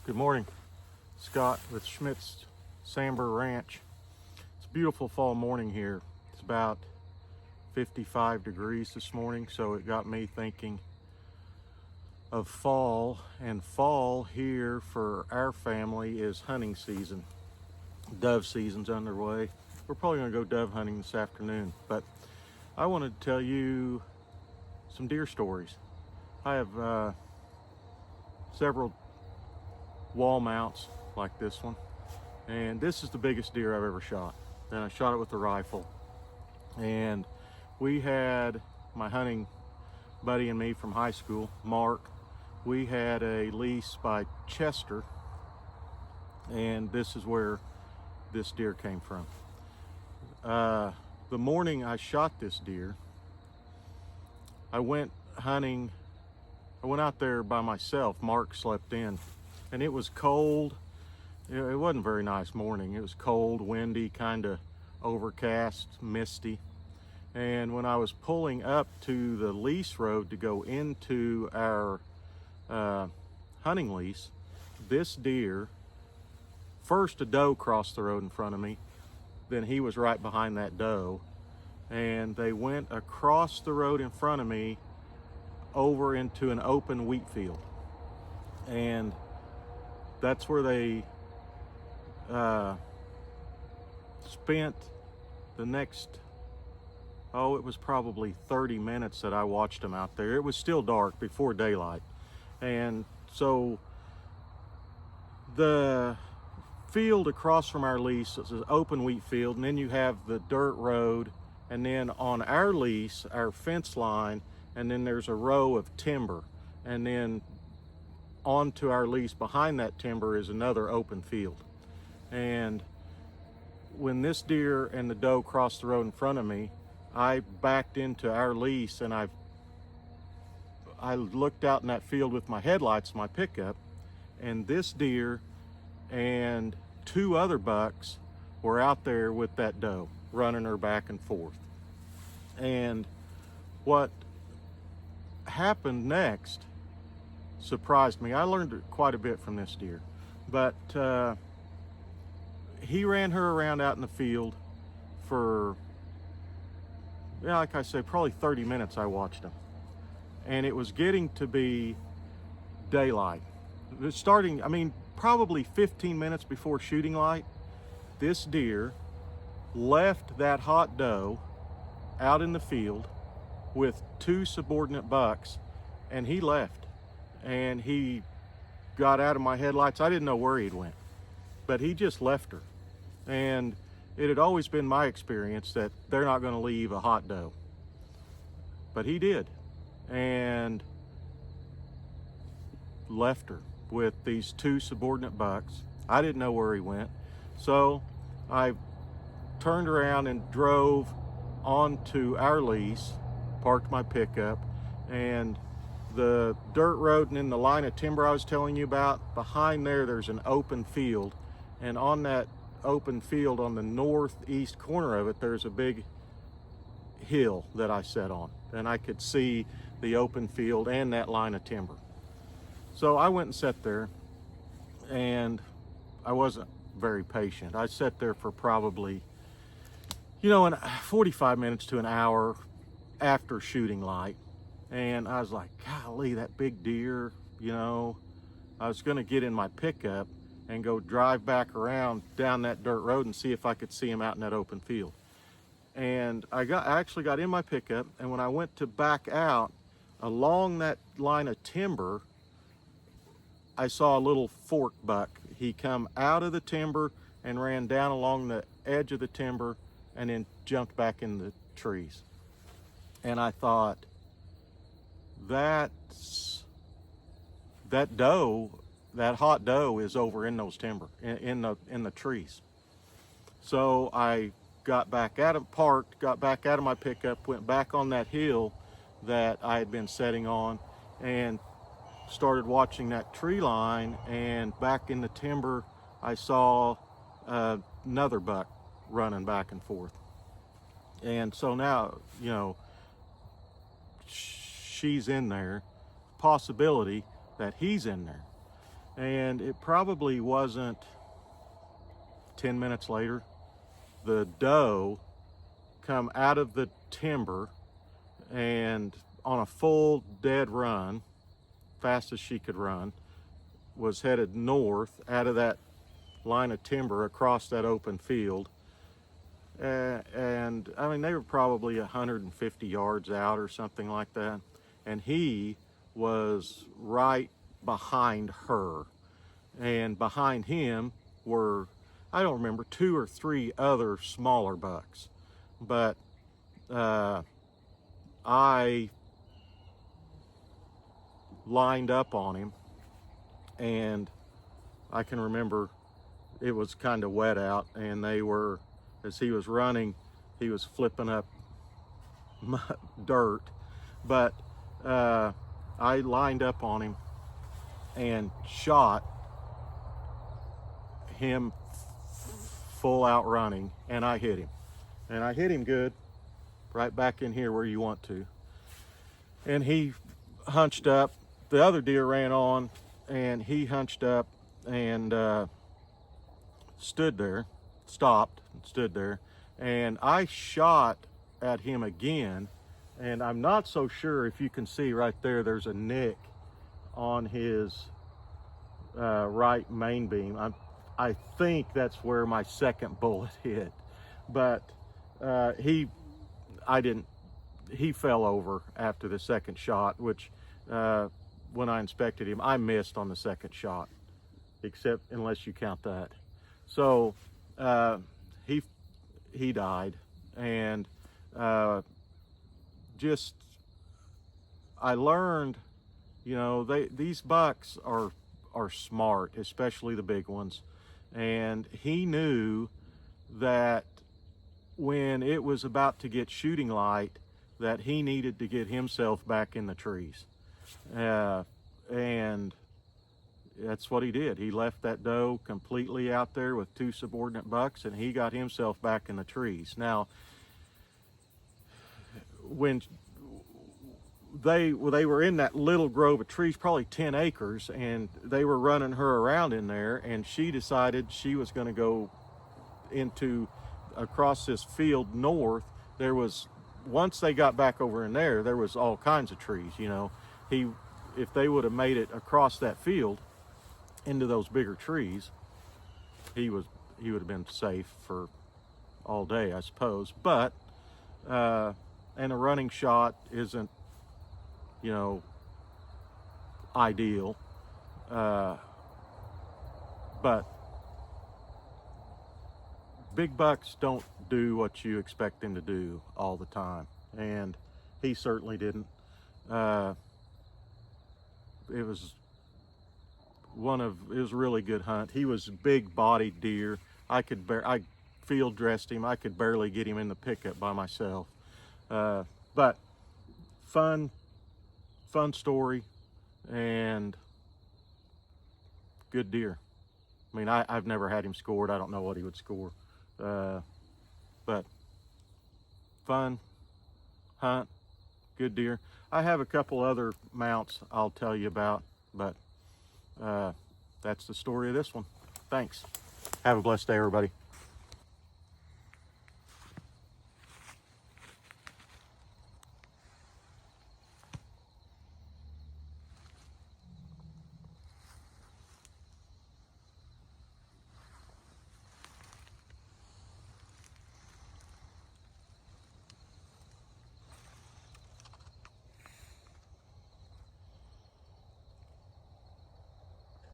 Good morning, Scott with Schmitz Samber Ranch. It's a beautiful fall morning here. It's about 55 degrees this morning, so it got me thinking of fall. And fall here for our family is hunting season. Dove season's underway. We're probably gonna go dove hunting this afternoon, but I wanted to tell you some deer stories. I have several wall mounts like this one, and this is the biggest deer I've ever shot, and I shot it with a rifle. And we had, my hunting buddy and me from high school, Mark, we had a lease by Chester, and this is where this deer came from. The morning I shot this deer, I went hunting. I went out there by myself. Mark slept in, and it was cold. It wasn't a very nice morning. It was cold, windy, kind of overcast, misty. And when I was pulling up to the lease road to go into our hunting lease, this deer, first a doe crossed the road in front of me, then he was right behind that doe, and they went across the road in front of me over into an open wheat field. And that's where they spent the next, it was probably 30 minutes that I watched them out there. It was still dark before daylight. And so the field across from our lease is an open wheat field, and then you have the dirt road, and then on our lease, our fence line, and then there's a row of timber, and then onto our lease behind that timber is another open field. And when this deer and the doe crossed the road in front of me, I backed into our lease, and I looked out in that field with my headlights, my pickup, and this deer and two other bucks were out there with that doe, running her back and forth. And what happened next surprised me. I learned quite a bit from this deer, but he ran her around out in the field for, like I say, probably 30 minutes I watched him. And it was getting to be daylight. It was starting, probably 15 minutes before shooting light, this deer left that hot doe out in the field with two subordinate bucks, and he left. And he got out of my headlights. I didn't know where he'd went, but he just left her. And it had always been my experience that they're not gonna leave a hot doe, but he did, and left her with these two subordinate bucks. I didn't know where he went, so I turned around and drove onto our lease, parked my pickup, and the dirt road and then the line of timber I was telling you about, behind there's an open field, and on that open field on the northeast corner of it, there's a big hill that I sat on, and I could see the open field and that line of timber. So I went and sat there, and I wasn't very patient. I sat there for probably, 45 minutes to an hour after shooting light. And I was like, golly, that big deer, I was gonna get in my pickup and go drive back around down that dirt road and see if I could see him out in that open field. And I actually got in my pickup, and when I went to back out along that line of timber, I saw a little fork buck. He come out of the timber and ran down along the edge of the timber and then jumped back in the trees. And I thought, that doe, that hot doe is over in those timber, in the trees. So I got back out of my pickup, went back on that hill that I had been sitting on, and started watching that tree line. And back in the timber, I saw another buck running back and forth. And so now, she's in there, possibility that he's in there. And it probably wasn't 10 minutes later, the doe come out of the timber and on a full dead run, fast as she could run, was headed north out of that line of timber across that open field. And I mean, they were probably 150 yards out or something like that. And he was right behind her. And behind him were, I don't remember, 2 or 3 other smaller bucks. But I lined up on him, and I can remember it was kind of wet out, and they were, as he was running, he was flipping up dirt. But I lined up on him and shot him full out running, and I hit him. And I hit him good, right back in here where you want to. And he hunched up. The other deer ran on, and he hunched up and stood there, stopped, and stood there. And I shot at him again, and I'm not so sure if you can see right there, there's a nick on his right main beam. I think that's where my second bullet hit. But he fell over after the second shot, which when I inspected him, I missed on the second shot, except unless you count that. So he died, and just I learned, you know, these bucks are smart, especially the big ones, and he knew that when it was about to get shooting light, that he needed to get himself back in the trees. And that's what he did. He left that doe completely out there with 2 subordinate bucks, and he got himself back in the trees. Now, when they were in that little grove of trees, probably 10 acres, and they were running her around in there, and she decided she was going to go across this field north. There was, once they got back over in there was all kinds of trees, you know. If they would have made it across that field into those bigger trees, he would have been safe for all day, I suppose. But and a running shot isn't, you know, ideal, but big bucks don't do what you expect them to do all the time, and he certainly didn't. It was a really good hunt. He was big bodied deer. I field dressed him. I could barely get him in the pickup by myself. But fun story, and good deer. I mean, I've never had him scored. I don't know what he would score. But fun hunt, good deer. I have a couple other mounts I'll tell you about, but that's the story of this one. Thanks. Have a blessed day, everybody.